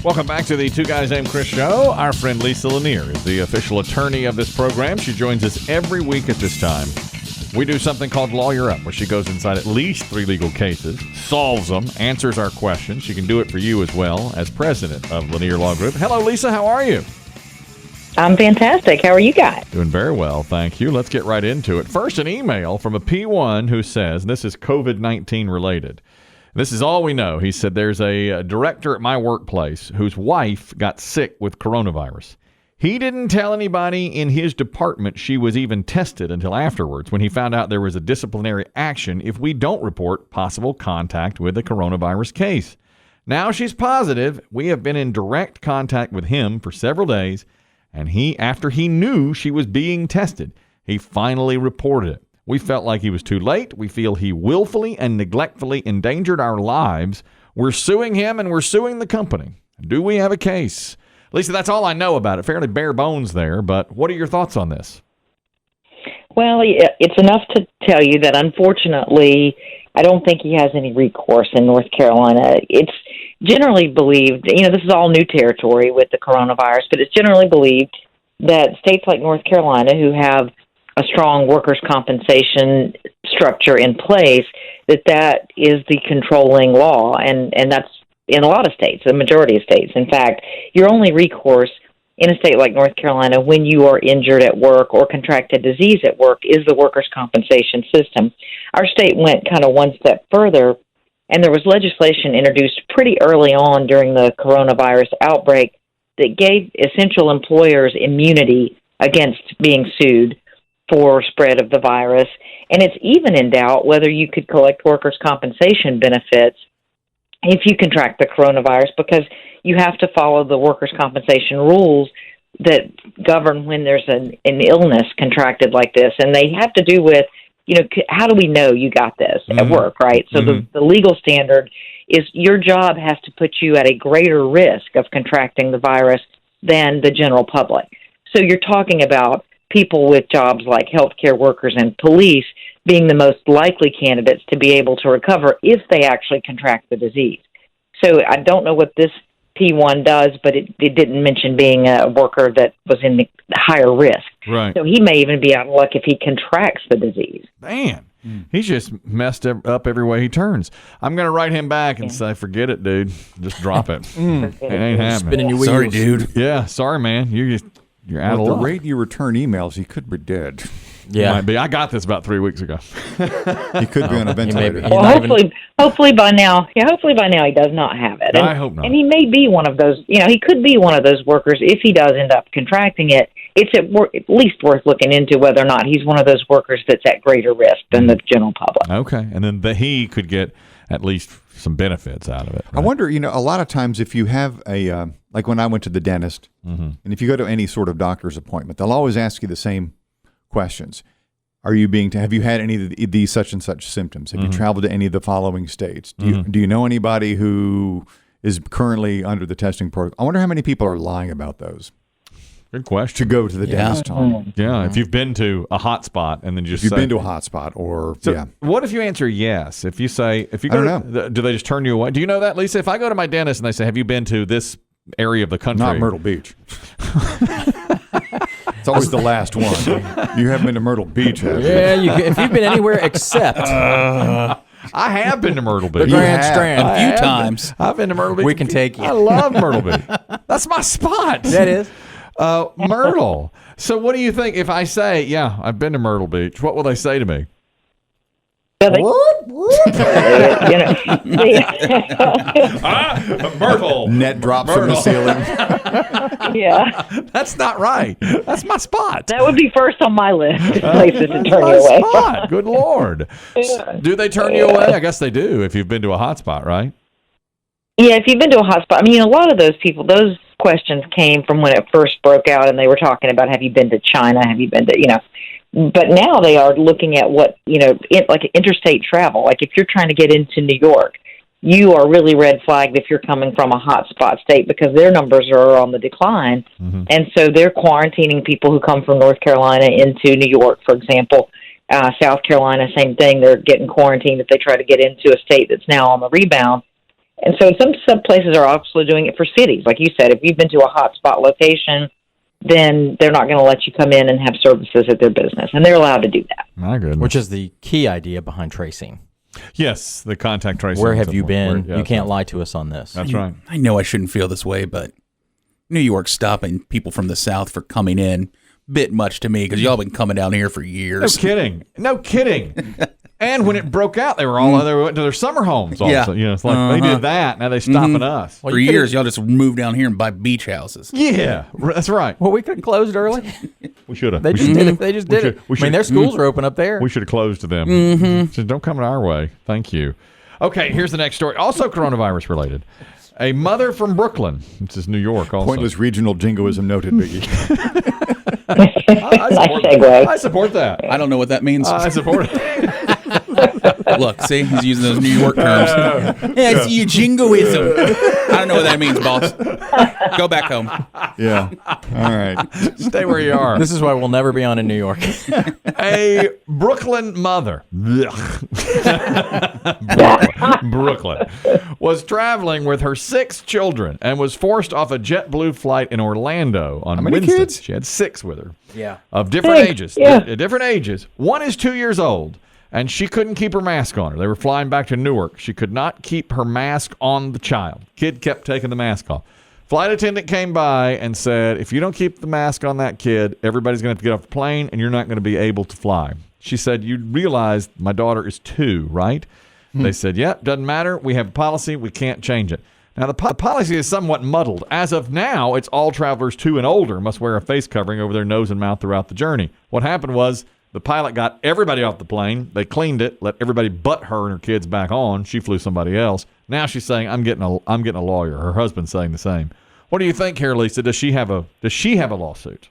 Welcome back to the Two Guys Named Chris show. Our friend Lisa Lanier is the official attorney of this program. She joins us every week at this time. We do something called Lawyer Up, where she goes inside at least 3 legal cases, solves them, answers our questions. She can do it for you as well as president of Lanier Law Group. Hello, Lisa. How are you? I'm fantastic. How are you guys? Doing very well, thank you. Let's get right into it. First, an email from a P1 who says, and this is COVID-19 related. This is all we know. He said, there's a director at my workplace whose wife got sick with coronavirus. He didn't tell anybody in his department she was even tested until afterwards, when he found out there was a disciplinary action if we don't report possible contact with a coronavirus case. Now she's positive. We have been in direct contact with him for several days, and after he knew she was being tested, he finally reported it. We felt like he was too late. We feel he willfully and neglectfully endangered our lives. We're suing him and we're suing the company. Do we have a case? Lisa, that's all I know about it. Fairly bare bones there, but what are your thoughts on this? Well, it's enough to tell you that, unfortunately, I don't think he has any recourse in North Carolina. It's generally believed, this is all new territory with the coronavirus, but it's generally believed that states like North Carolina, who have a strong workers' compensation structure in place, that is the controlling law, and that's in a lot of states, the majority of states. In fact, your only recourse in a state like North Carolina when you are injured at work or contract a disease at work is the workers' compensation system. Our state went kind of one step further, and there was legislation introduced pretty early on during the coronavirus outbreak that gave essential employers immunity against being sued for spread of the virus. And it's even in doubt whether you could collect workers' compensation benefits if you contract the coronavirus, because you have to follow the workers' compensation rules that govern when there's an illness contracted like this. And they have to do with, how do we know you got this at work, right? So the legal standard is your job has to put you at a greater risk of contracting the virus than the general public. So you're talking about people with jobs like healthcare workers and police being the most likely candidates to be able to recover if they actually contract the disease. So I don't know what this P1 does, but it didn't mention being a worker that was in the higher risk. Right. So he may even be out of luck if he contracts the disease. Man, he's just messed up every way he turns. I'm going to write him back and say, forget it, dude. Just drop it. It ain't happening. Spinning your wheels. Sorry, dude. Yeah, sorry, man. You're out of At the luck. rate you return emails, he could be dead. Yeah, might be. I got this about 3 weeks ago. He could be on a ventilator. Well, hopefully by now he does not have it. And, I hope not. And he may be one of those. He could be one of those workers. If he does end up contracting it, it's at least worth looking into whether or not he's one of those workers that's at greater risk than the general public. Okay, and then he could get at least some benefits out of it. Right? I wonder, a lot of times if you have like when I went to the dentist, and if you go to any sort of doctor's appointment, they'll always ask you the same questions. Have you had any of these such and such symptoms? Have you traveled to any of the following states? Do you know anybody who is currently under the testing protocol? I wonder how many people are lying about those. Good question. To go to the dentist on. Yeah, if you've been to a hot spot and then just If you've been to a hot spot What if you answer yes? If you say, I don't know. Do they just turn you away? Do you know that, Lisa? If I go to my dentist and they say, have you been to this area of the country? Not Myrtle Beach. It's always the last one. You haven't been to Myrtle Beach, have you? Yeah, if you've been anywhere except I have been to Myrtle Beach. the Grand Strand a few times. I've been to Myrtle Beach. We can take you. I love Myrtle Beach. That's my spot. That is. Myrtle. So what do you think if I say, yeah, I've been to Myrtle Beach? What will they say to me? Myrtle. Net drops from the ceiling. Yeah. That's not right. That's my spot. That would be first on my list of places to turn That's you my away. spot. Good Lord. Do they turn you away? I guess they do if you've been to a hot spot, right? Yeah, if you've been to a hot spot. A lot of those people, those questions came from when it first broke out, and they were talking about, have you been to China? Have you been to, But now they are looking at what, like interstate travel. Like if you're trying to get into New York, you are really red flagged if you're coming from a hot spot state because their numbers are on the decline. And so they're quarantining people who come from North Carolina into New York, for example. South Carolina, same thing. They're getting quarantined if they try to get into a state that's now on the rebound. And so some places are also doing it for cities. Like you said, if you've been to a hotspot location, then they're not going to let you come in and have services at their business, and they're allowed to do that. My goodness. Which is the key idea behind tracing. Yes, the contact tracing. Where have you been? Yeah, you can't lie to us on this. That's right. I know I shouldn't feel this way, but New York stopping people from the South for coming in, bit much to me because y'all been coming down here for years. No kidding. And when it broke out, they went to their summer homes. Also. Yeah. You know, it's like they did that. Now they're stopping us. For years, y'all just moved down here and buy beach houses. Yeah, that's right. Well, we could have closed early. We should have. They just did it. They just did it. I mean, their schools are open up there. We should have closed to them. So don't come our way. Thank you. Okay, here's the next story. Also coronavirus related. A mother from Brooklyn. This is New York also. Pointless regional jingoism noted, Biggie. I support that. I don't know what that means. I support it. Look, see, he's using those New York terms. Yeah, I see you jingoism. I don't know what that means, boss. Go back home. Yeah. All right. Stay where you are. This is why we'll never be on in New York. A Brooklyn mother Brooklyn was traveling with her 6 children and was forced off a JetBlue flight in Orlando on How many Wednesday. kids? She had 6 with her. Yeah. Of different ages. Yeah. Different ages. One is 2 years old, and she couldn't keep her mask on her. They were flying back to Newark. She could not keep her mask on the child. Kid kept taking the mask off. Flight attendant came by and said, if you don't keep the mask on that kid, everybody's going to have to get off the plane, and you're not going to be able to fly. She said, you realize my daughter is 2, right? They said, yep, doesn't matter. We have a policy. We can't change it. Now, the policy is somewhat muddled. As of now, it's all travelers 2 and older must wear a face covering over their nose and mouth throughout the journey. What happened was the pilot got everybody off the plane. They cleaned it, let everybody but her and her kids back on. She flew somebody else. Now she's saying, I'm getting a lawyer. Her husband's saying the same. What do you think here, Lisa? Does she have a lawsuit?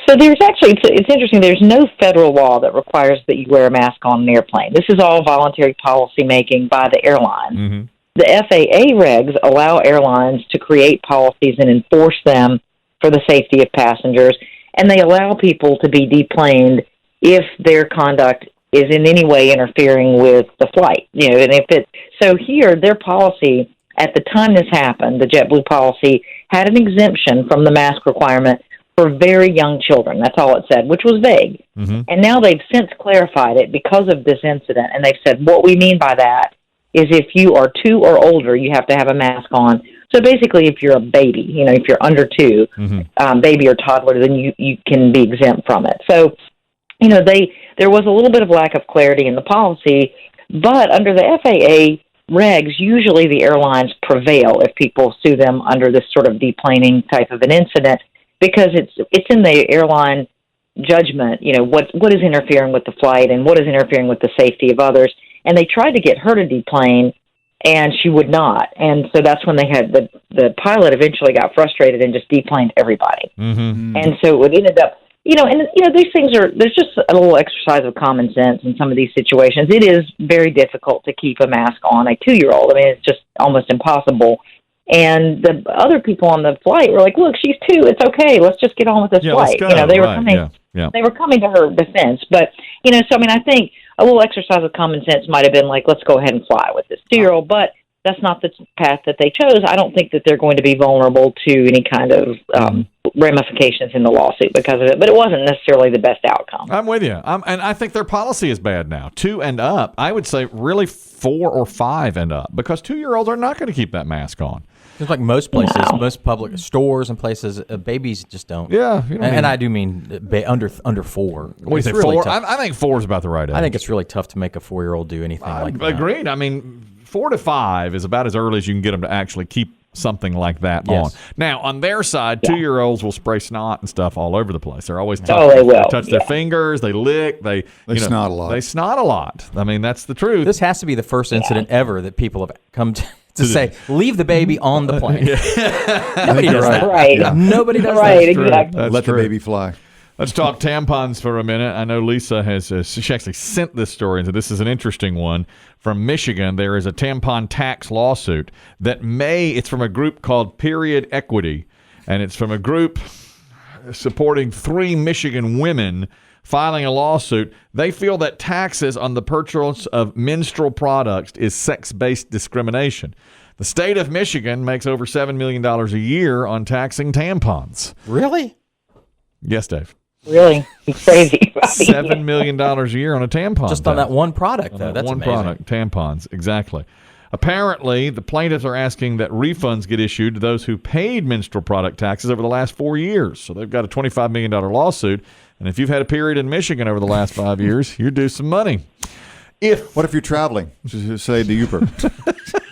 So there's actually, it's interesting, there's no federal law that requires that you wear a mask on an airplane. This is all voluntary policy making by the airline. Mm-hmm. The FAA regs allow airlines to create policies and enforce them for the safety of passengers, and they allow people to be deplaned if their conduct is in any way interfering with the flight. You know, and so here, their policy at the time this happened, the JetBlue policy had an exemption from the mask requirement for very young children. That's all it said, which was vague. Mm-hmm. And now they've since clarified it because of this incident, and they've said what we mean by that is if you are 2 or older, you have to have a mask on. So basically, if you're a baby, you know, if you're under 2, baby or toddler, then you can be exempt from it. So, you know, there was a little bit of lack of clarity in the policy, but under the FAA regs, usually the airlines prevail if people sue them under this sort of deplaning type of an incident, because it's in the airline judgment, you know, what is interfering with the flight and what is interfering with the safety of others. And they tried to get her to deplane, and she would not. And so that's when they had the pilot eventually got frustrated and just deplaned everybody. Mm-hmm. And so it ended up, you know, and, you know, these things there's just a little exercise of common sense in some of these situations. It is very difficult to keep a mask on a 2-year-old. I mean, it's just almost impossible. And the other people on the flight were like, look, she's 2. It's okay. Let's just get on with this flight. You know, they were coming. Yeah. They were coming to her defense. But, you know, so, I mean, I think a little exercise of common sense might have been like, let's go ahead and fly with this 2-year-old. But that's not the path that they chose. I don't think that they're going to be vulnerable to any kind of ramifications in the lawsuit because of it. But it wasn't necessarily the best outcome. I'm with you. And I think their policy is bad now. 2 and up. I would say really 4 or 5 and up, because 2-year-olds are not going to keep that mask on. It's like most places, most public stores and places, babies just don't. Yeah. And I do mean under 4. What do you say, really 4? I think 4 is about the right age. I think it's really tough to make a 4-year-old do anything like that. Agreed. I mean, 4 to 5 is about as early as you can get them to actually keep something like that on. Now, on their side, 2-year-olds will spray snot and stuff all over the place. They're always they will. touch their fingers, they lick, they snot a lot. They snot a lot. I mean, that's the truth. This has to be the first incident ever that people have come to say, leave the baby on the plane. Nobody does that. Right. Yeah. Nobody does right, that. Exactly. Let the baby fly. Let's talk tampons for a minute. I know Lisa has she actually sent this story, and so this is an interesting one. From Michigan, there is a tampon tax lawsuit that it's from a group called Period Equity, and it's from a group supporting 3 Michigan women filing a lawsuit. They feel that taxes on the purchase of menstrual products is sex-based discrimination. The state of Michigan makes over $7 million a year on taxing tampons. Really? Yes, Dave. Really? It's crazy. $7 million a year on a tampon. Just on that one product, though. That's one amazing. product, tampons, exactly. Apparently, the plaintiffs are asking that refunds get issued to those who paid menstrual product taxes over the last 4 years. So they've got a $25 million lawsuit. And if you've had a period in Michigan over the last 5 years, you're due some money. What if you're traveling, say the Uber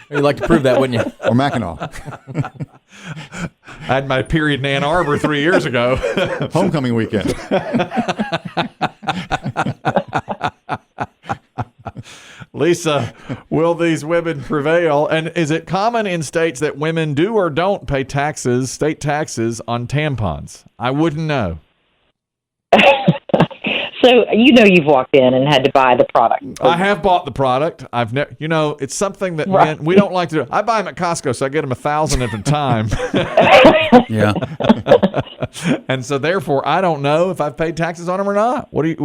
You'd like to prove that, wouldn't you? or Mackinac? I had my period in Ann Arbor 3 years ago. Homecoming weekend. Lisa, will these women prevail? And is it common in states that women do or don't pay taxes, state taxes, on tampons? I wouldn't know. So you've walked in and had to buy the product. I have bought the product. I've never, it's something that Right. men, we don't like to do. I buy them at Costco, so I get them 1,000 at a time. Yeah. And so therefore, I don't know if I've paid taxes on them or not. What's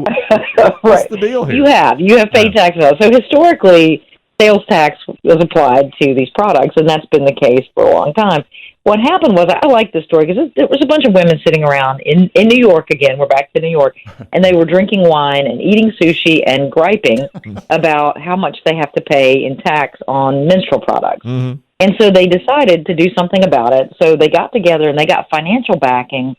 Right. the deal here? You have paid taxes on it. So historically, sales tax was applied to these products, and that's been the case for a long time. What happened was, I like this story because there was a bunch of women sitting around in New York again. We're back to New York, and they were drinking wine and eating sushi and griping about how much they have to pay in tax on menstrual products. Mm-hmm. And so they decided to do something about it. So they got together and they got financial backing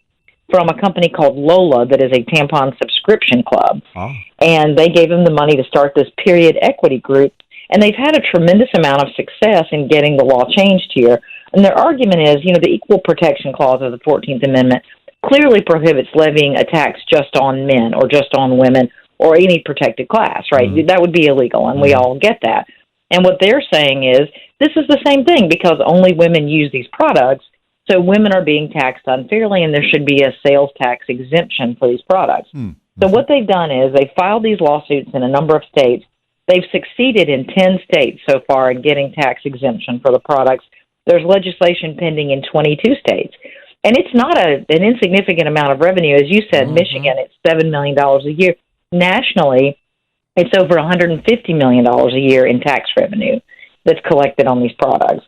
from a company called Lola that is a tampon subscription club. Oh. And they gave them the money to start this period equity group. And they've had a tremendous amount of success in getting the law changed here. And their argument is, the Equal Protection Clause of the 14th Amendment clearly prohibits levying a tax just on men or just on women or any protected class, right? Mm-hmm. That would be illegal, and we all get that. And what they're saying is this is the same thing because only women use these products, so women are being taxed unfairly, and there should be a sales tax exemption for these products. Mm-hmm. So what they've done is they filed these lawsuits in a number of states. They've succeeded in 10 states so far in getting tax exemption for the products. There's legislation pending in 22 states. And it's not an insignificant amount of revenue. As you said, Michigan, it's $7 million a year. Nationally, it's over $150 million a year in tax revenue that's collected on these products.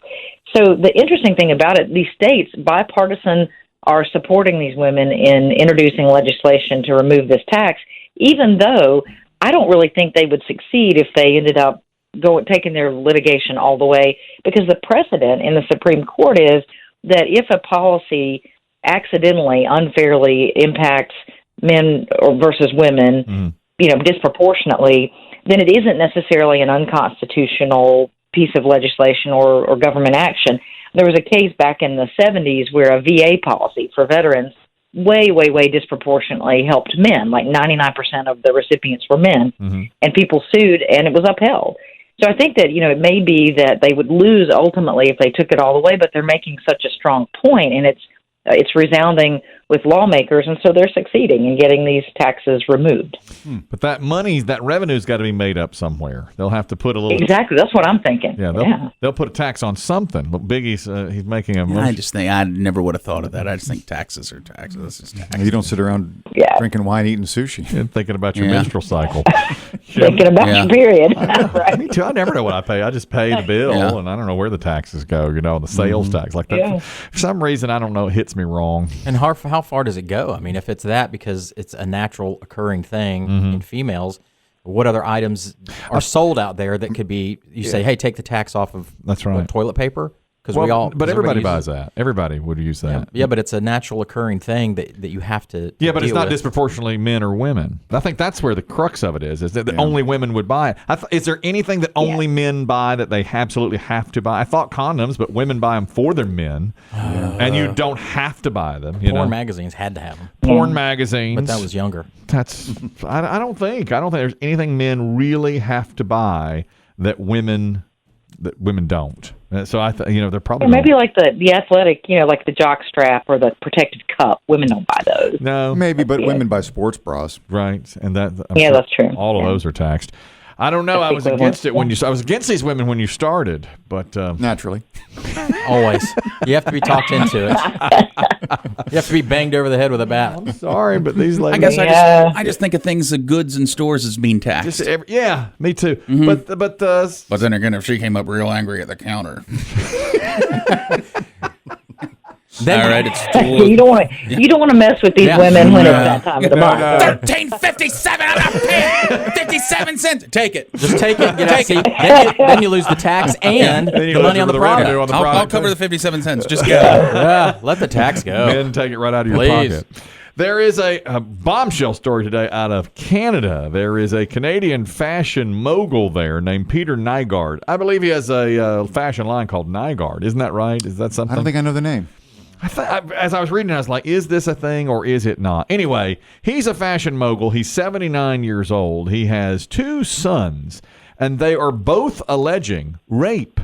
So the interesting thing about it, these states, bipartisan, are supporting these women in introducing legislation to remove this tax, even though I don't really think they would succeed if they ended up taking their litigation all the way, because the precedent in the Supreme Court is that if a policy accidentally, unfairly impacts men versus women, disproportionately, then it isn't necessarily an unconstitutional piece of legislation or government action. There was a case back in the 70s where a VA policy for veterans way disproportionately helped men. Like 99% of the recipients were men, and people sued, and it was upheld. So I think that, it may be that they would lose ultimately if they took it all the way, but they're making such a strong point, and it's resounding with lawmakers, and so they're succeeding in getting these taxes removed. But that revenue's got to be made up somewhere. They'll have to put a little... Exactly. That's what I'm thinking. Yeah, they'll put a tax on something. But Biggie's he's making a... I just think I never would have thought of that. I just think taxes are taxes. This is taxes. You don't sit around drinking wine, eating sushi. And thinking about your menstrual cycle. Thinking about your period. Right. Me too. I never know what I pay. I just pay the bill, and I don't know where the taxes go, the sales tax. Like that. Yeah. For some reason, I don't know, it hits me wrong. And how far does it go? I mean, if it's that because it's a natural occurring thing in females, what other items are sold out there that could be, say, hey, take the tax off of toilet paper? But everybody buys that. Everybody would use that. Yeah, but it's a natural occurring thing that you have to but it's not with. Disproportionately men or women. I think that's where the crux of it is that only women would buy it. Is there anything that only men buy that they absolutely have to buy? I thought condoms, but women buy them for their men, and you don't have to buy them. Porn magazines had to have them. Porn magazines. But that was younger. I don't think there's anything men really have to buy that women don't. So they're probably maybe like the athletic, like the jock strap or the protective cup. Women don't buy those. No, maybe, but women buy sports bras, right? And that's true. All of those are taxed. I don't know. I was against it I was against these women when you started, but naturally, always you have to be talked into it. You have to be banged over the head with a bat. I'm sorry, but these ladies. I guess I just think of things of goods and stores as being taxed. Yeah, me too. Mm-hmm. But then again, if she came up real angry at the counter. All right, it's you don't want to mess with these women when it's that time of the month. $13.57. I'm not paying 57 cents. Take it. Just take it and get out. Then you lose the tax and the money on the product. I'll cover the 57 cents. Just go. Yeah, let the tax go. And take it right out of your pocket. There is a bombshell story today out of Canada. There is a Canadian fashion mogul there named Peter Nygaard. I believe he has a fashion line called Nygaard. Isn't that right? Is that something? I don't think I know the name. As I was reading, I was like, is this a thing or is it not? Anyway, he's a fashion mogul. He's 79 years old. He has 2 sons, and they are both alleging rape.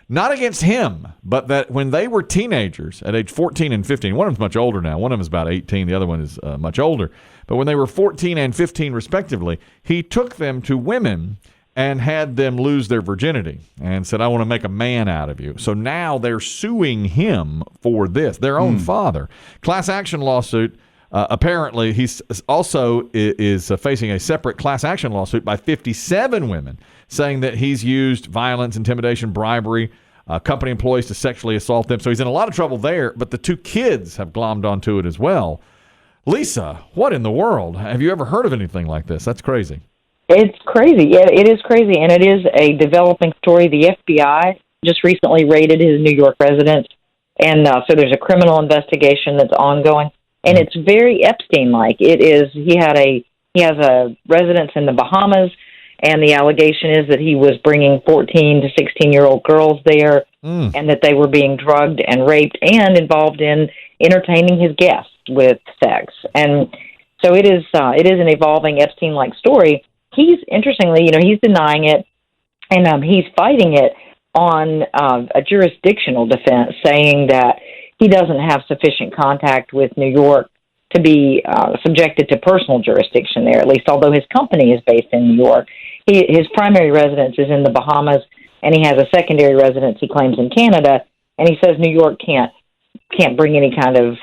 Not against him, but that when they were teenagers at age 14 and 15, one of them's much older now. One of them is about 18. The other one is much older. But when they were 14 and 15, respectively, he took them to women and had them lose their virginity and said, I want to make a man out of you. So now they're suing him for this, their own father. Class action lawsuit. Apparently, he's also is facing a separate class action lawsuit by 57 women, saying that he's used violence, intimidation, bribery, company employees to sexually assault them. So he's in a lot of trouble there, but the 2 kids have glommed onto it as well. Lisa, what in the world? Have you ever heard of anything like this? That's crazy. It's crazy. Yeah, it is crazy, and it is a developing story. The FBI just recently raided his New York residence, and so there's a criminal investigation that's ongoing, and it's very Epstein-like. It is. He has a residence in the Bahamas, and the allegation is that he was bringing 14 to 16-year-old girls there, and that they were being drugged and raped and involved in entertaining his guests with sex. And so it is an evolving Epstein-like story. He's, interestingly, he's denying it, and he's fighting it on a jurisdictional defense, saying that he doesn't have sufficient contact with New York to be subjected to personal jurisdiction there, at least, although his company is based in New York. His primary residence is in the Bahamas, and he has a secondary residence, he claims, in Canada, and he says New York can't bring any kind of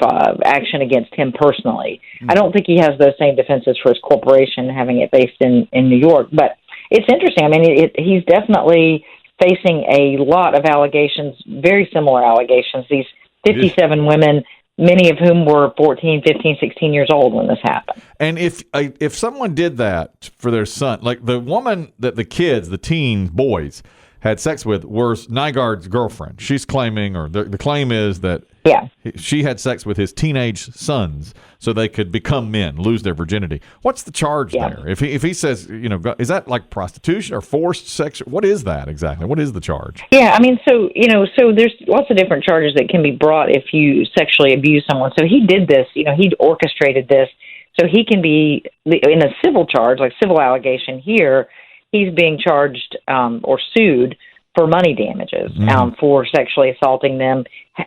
action against him personally. I don't think he has those same defenses for his corporation, having it based in New York. But it's interesting. I mean, he's definitely facing a lot of allegations, very similar allegations. These 57 women, many of whom were 14, 15, 16 years old when this happened. And if someone did that for their son, like the woman that the kids, the teen boys, had sex with was Nygaard's girlfriend. She's claiming, or the claim is that she had sex with his teenage sons so they could become men, lose their virginity. What's the charge there? If he says, is that like prostitution or forced sex? What is that exactly? What is the charge? Yeah, I mean, so there's lots of different charges that can be brought if you sexually abuse someone. So he did this, he'd orchestrated this. So he can be, in a civil charge, like civil allegation here, he's being charged or sued for money damages for sexually assaulting them,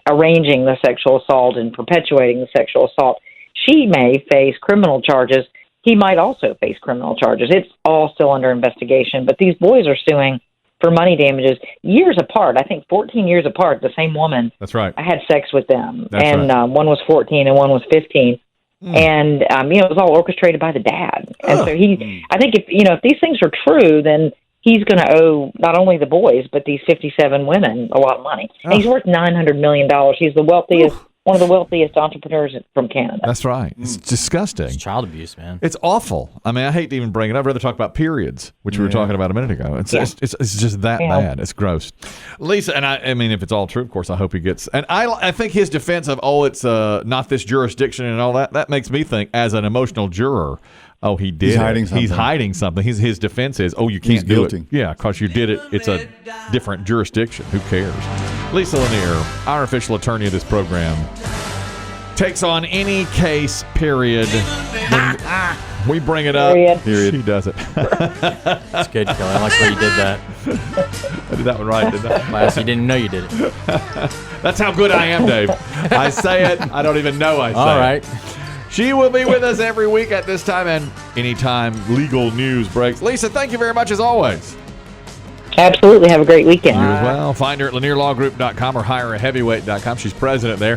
arranging the sexual assault, and perpetuating the sexual assault. She may face criminal charges. He might also face criminal charges. It's all still under investigation, but these boys are suing for money damages years apart. I think 14 years apart, the same woman. That's right. I had sex with them. That's and right. One was 14 and one was 15. And, it was all orchestrated by the dad. And so I think if these things are true, then he's going to owe not only the boys, but these 57 women a lot of money. And he's worth $900 million. He's the wealthiest, one of the wealthiest entrepreneurs from Canada. That's right. It's disgusting. It's child abuse, man. It's awful. I mean, I hate to even bring it up. I'd rather talk about periods, which we were talking about a minute ago. It's just that bad. It's gross. Lisa, and I mean, if it's all true, of course, I hope he gets. And I think his defense of, it's not this jurisdiction and all that makes me think, as an emotional juror, he did. He's hiding something. His defense is, you can't do it. Yeah, because you did it. It's a different jurisdiction. Who cares? Lisa Lanier, our official attorney of this program, takes on any case, period. When we bring it up, period. She does it. That's good, Kelly. I like the way you did that. I did that one right, didn't I? Class, you didn't know you did it. That's how good I am, Dave. I say it. I don't even know I say it. All right. She will be with us every week at this time and anytime legal news breaks. Lisa, thank you very much as always. Absolutely. Have a great weekend. You as well. Find her at lanierlawgroup.com or hireaheavyweight.com. She's president there.